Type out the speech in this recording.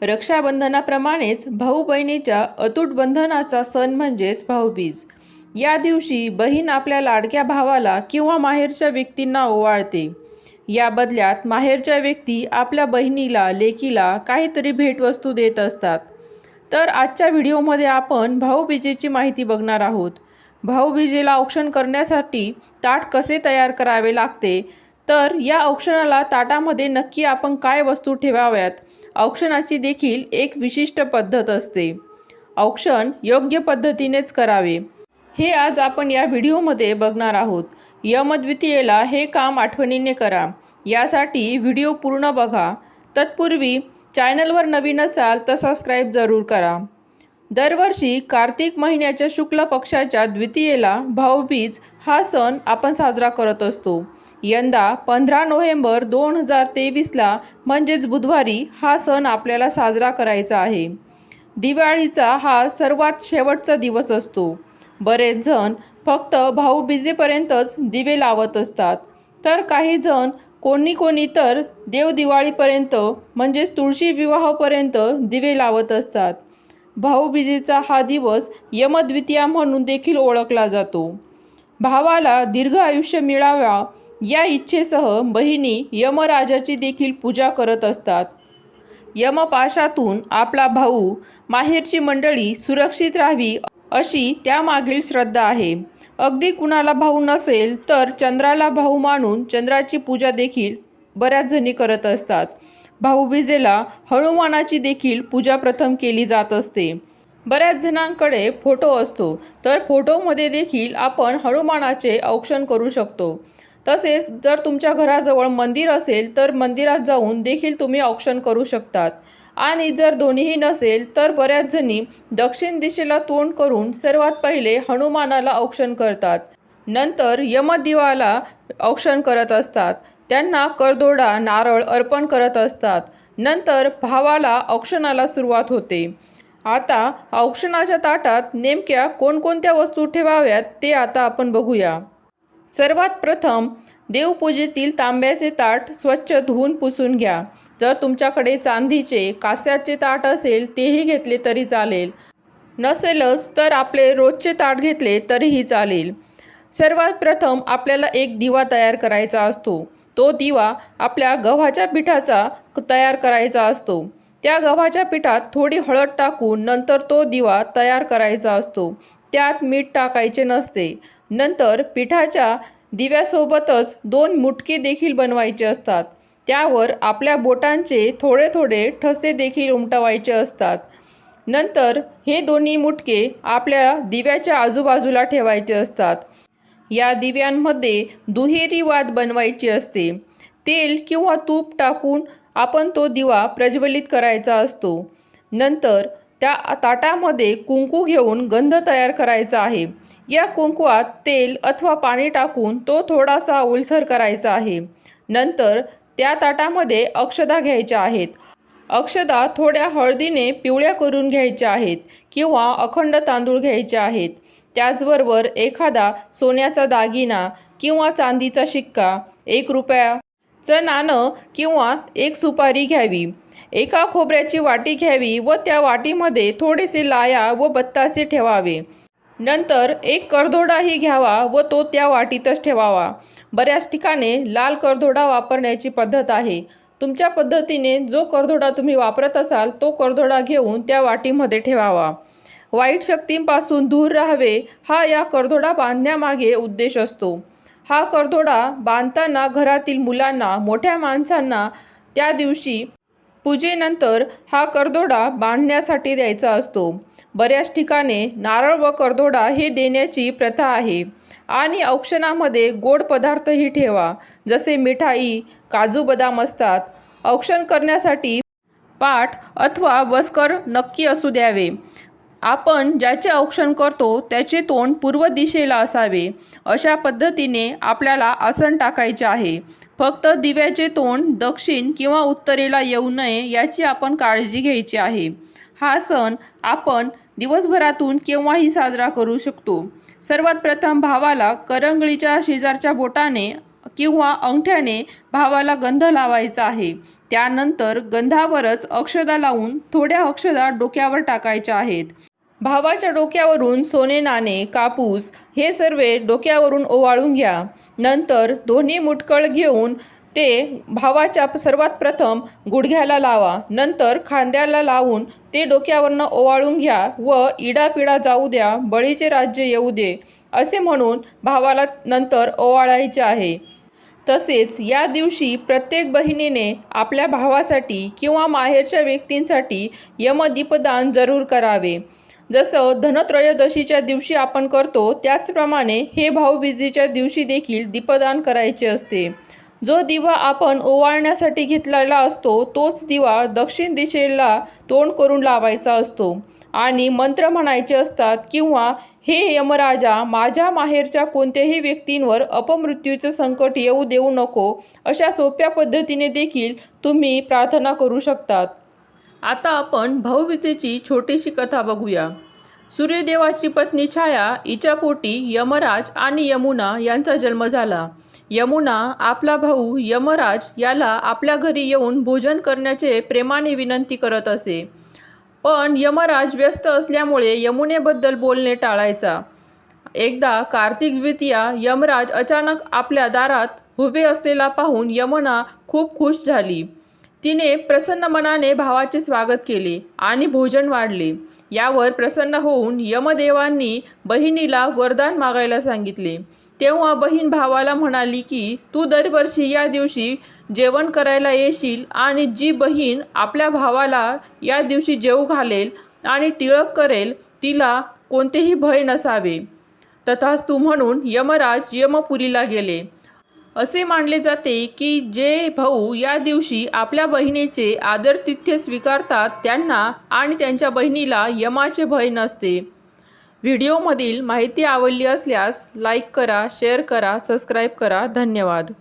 रक्षाबंधनाप्रमाणेच भाऊ बहिणीच्या अतूट बंधनाचा सण म्हणजेच भाऊबीज। या दिवशी बहीण आपल्या लाडक्या भावाला किंवा माहेरच्या व्यक्तींना ओवाळते। या बदल्यात माहेरच्या व्यक्ती आपल्या बहिणीला लेकीला काहीतरी भेटवस्तू देत असतात। तर आजच्या व्हिडिओमध्ये आपण भाऊबीजेची माहिती बघणार आहोत। भाऊबीजेला औक्षण करण्यासाठी ताट कसे तयार करावे लागते, तर या औक्षणाला ताटामध्ये नक्की आपण काय वस्तू ठेवाव्यात, औक्षणाची देखील एक विशिष्ट पद्धत असते। औक्षण योग्य पद्धतीनेच करावे हे आज आपण या व्हिडिओमध्ये बघणार आहोत। यमद्वितीयेला हे काम आठवणीने करा, यासाठी व्हिडिओ पूर्ण बघा। तत्पूर्वी चॅनलवर नवीन असाल तर सबस्क्राईब जरूर करा। दरवर्षी कार्तिक महिन्याच्या शुक्ल पक्षाच्या द्वितीयेला भाऊबीज हा सण आपण साजरा करत असतो। यंदा 15 नोव्हेंबर 2023ला म्हणजेच बुधवारी हा सण आपल्याला साजरा करायचा आहे। दिवाळीचा हा सर्वात शेवटचा दिवस असतो। बरेच जण फक्त भाऊबीजेपर्यंतच दिवे लावत असतात, तर काही जण कोणी तर देवदिवाळीपर्यंत म्हणजेच तुळशी विवाहापर्यंत दिवे लावत असतात। भाऊबीजेचा हा दिवस यमद्वितीया म्हणून देखील ओळखला जातो। भावाला दीर्घ आयुष्य मिळावा या इच्छेसह बहिणी यमराजाची देखील पूजा करत असतात। यमपाशातून आपला भाऊ, माहेरची मंडळी सुरक्षित राहावी अशी त्यामागील श्रद्धा आहे। अगदी कुणाला भाऊ नसेल तर चंद्राला भाऊ मानून चंद्राची पूजा देखील बऱ्याच जणी करत असतात। भाऊबीजेला हनुमानाची देखील पूजा प्रथम केली जात असते। बऱ्याच जणांकडे फोटो असतो, तर फोटोमध्ये देखील आपण हनुमानाचे औक्षण करू शकतो। तसेच जर तुमच्या घराजवळ मंदिर असेल तर मंदिरात जाऊन देखील तुम्ही औक्षण करू शकतात। आणि जर दोन्हीही नसेल तर बऱ्याच जणी दक्षिण दिशेला तोंड करून सर्वात पहिले हनुमानाला औक्षण करतात, नंतर यमदेवाला औक्षण करत असतात, त्यांना करदोडा नारळ अर्पण करत असतात, नंतर भावाला औक्षणाला सुरुवात होते। आता औक्षणाच्या ताटात नेमक्या कोणकोणत्या वस्तू ठेवाव्यात ते आता आपण बघूया। सर्वात प्रथम देवपूजेतील तांब्याचे ताट स्वच्छ धुवून पुसून घ्या। जर तुमच्याकडे चांदीचे कास्याचे ताट असेल तेही घेतले तरी चालेल, नसेलच तर आपले रोजचे ताट घेतले तरीही चालेल। सर्वात प्रथम आपल्याला एक दिवा तयार करायचा असतो। तो दिवा आपल्या गव्हाच्या पिठाचा तयार करायचा असतो। त्या गव्हाच्या पिठात थोडी हळद टाकून नंतर तो दिवा तयार करायचा असतो। त्यात मीठ टाकायचे नसते। नंतर पिठाच्या दिव्यासोबतच 2 मुटके देखील बनवायचे असतात। त्यावर आपल्या बोटांचे थोडे थोडे ठसे देखील उमटवायचे असतात। नंतर हे दोन्ही मुटके आपल्या दिव्याच्या आजूबाजूला ठेवायचे असतात। या दिव्यांमध्ये दुहेरी वात बनवायची असते। तेल किंवा तूप टाकून आपण तो दिवा प्रज्वलित करायचा असतो। नंतर त्या ताटामध्ये कुंकू घेऊन गंध तयार करायचा आहे। या कुंकवात तेल अथवा पाणी टाकून तो थोडासा ओलसर करायचा आहे। नंतर त्या ताटामध्ये अक्षता घ्यायच्या आहेत। अक्षता थोड्या हळदीने पिवळ्या करून घ्यायच्या आहेत किंवा अखंड तांदूळ घ्यायचे आहेत। त्याचबरोबर एखादा सोन्याचा दागिना किंवा चांदीचा शिक्का, 1 रुपयाचं नाणं किंवा 1 सुपारी घ्यावी। एका खोबऱ्याची वाटी घ्यावी व त्या वाटीमध्ये थोडेसे लाया व बत्तासे ठेवावे। नंतर 1 करधोडाही घ्यावा व तो त्या वाटीतच ठेवावा। बऱ्याच ठिकाणी लाल करधोडा वापरण्याची पद्धत आहे। तुमच्या पद्धतीने जो करधोडा तुम्ही वापरत असाल तो करधोडा घेऊन त्या वाटीमध्ये ठेवावा। वाईट शक्तींपासून दूर राहावे हा या करधोडा बांधण्यामागे उद्देश असतो। हा करधोडा बांधताना घरातील मुलांना, मोठ्या माणसांना त्या दिवशी पूजेनंतर हा करधोडा बांधण्यासाठी द्यायचा असतो। बऱ्याच ठिकाणी नारळ व करधोडा हे देण्याची प्रथा आहे। आणि औक्षणामध्ये गोड पदार्थही ठेवा, जसे मिठाई, काजू बदाम असतात। औक्षण करण्यासाठी पाट अथवा बसकर नक्की असू द्यावे। आपण ज्याचे औक्षण करतो त्याचे तोंड पूर्व दिशेला असावे। अशा पद्धतीने आपल्याला आसन टाकायचे आहे। फक्त दिव्याचे तोंड दक्षिण किंवा उत्तरेला येऊ नये याची आपण काळजी घ्यायची आहे। हा सण आपण दिवसभरातून केव्हाही साजरा करू शकतो। सर्वात प्रथम भावाला करंगळीच्या शेजारच्या बोटाने किंवा अंगठ्याने भावाला गंध लावायचा आहे। त्यानंतर गंधावरच अक्षदा लावून थोड्या अक्षदा डोक्यावर टाकायच्या आहेत. भावाच्या डोक्यावरून सोने नाणे, कापूस हे सर्व डोक्यावरून ओवाळून घ्या. नंतर दोन्ही मुटकळ घेऊन ते भावाच्या सर्वात प्रथम गुडघ्याला लावा. नंतर खांद्याला लावून ते डोक्यावरनं ओवाळून घ्या व इडापिडा जाऊ द्या, बळीचे राज्य येऊ दे असे म्हणून भावाला नंतर ओवाळायचे आहे. तसेच या दिवशी प्रत्येक बहिणीने आपल्या भावासाठी किंवा माहेरच्या व्यक्तींसाठी यमदीपदान जरूर करावे. जसं धनत्रयोदशीच्या दिवशी आपण करतो त्याचप्रमाणे हे भाऊबीजेच्या दिवशी देखील दीपदान करायचे असते. जो दिवा आपण ओवाळण्यासाठी घेतलेला असतो तोच दिवा दक्षिण दिशेला तोंड करून लावायचा असतो आणि मंत्र म्हणायचे असतात किंवा हे यमराजा, माझ्या माहेरच्या कोणत्याही व्यक्तींवर अपमृत्यूचं संकट येऊ देऊ नको अशा सोप्या पद्धतीने देखील तुम्ही प्रार्थना करू शकतात. आता आपण भाऊबीजेची छोटीशी कथा बघूया. सूर्यदेवाची पत्नी छाया हिच्या पोटी यमराज आणि यमुना यांचा जन्म झाला. यमुना आपला भाऊ यमराज याला आपल्या घरी येऊन भोजन करण्याचे प्रेमाने विनंती करत असे. पण यमराज व्यस्त असल्यामुळे यमुनेबद्दल बोलणे टाळायचा. एकदा कार्तिक द्वितीया यमराज अचानक आपल्या दारात उभे असलेला पाहून यमुना खूप खुश झाली. तिने प्रसन्न मनाने भावाचे स्वागत केले आणि भोजन वाढले. यावर प्रसन्न होऊन यमदेवांनी बहिणीला वरदान मागायला सांगितले. तेव्हा बहीण भावाला म्हणाली की तू दरवर्षी या दिवशी जेवण करायला येशील आणि जी बहीण आपल्या भावाला या दिवशी जेवू घालेल आणि टिळक करेल तिला कोणतेही भय नसावे. तथास्तु म्हणून यमराज यमपुरीला गेले. असे मानले जाते की जे भाऊ या दिवशी आपल्या बहिणीचे आदरातिथ्य स्वीकारतात त्यांना आणि त्यांच्या बहिणीला यमाचे भय नसते. व्हिडिओमधील माहिती आवडली असल्यास लाईक करा, शेअर करा, सबस्क्राईब करा. धन्यवाद.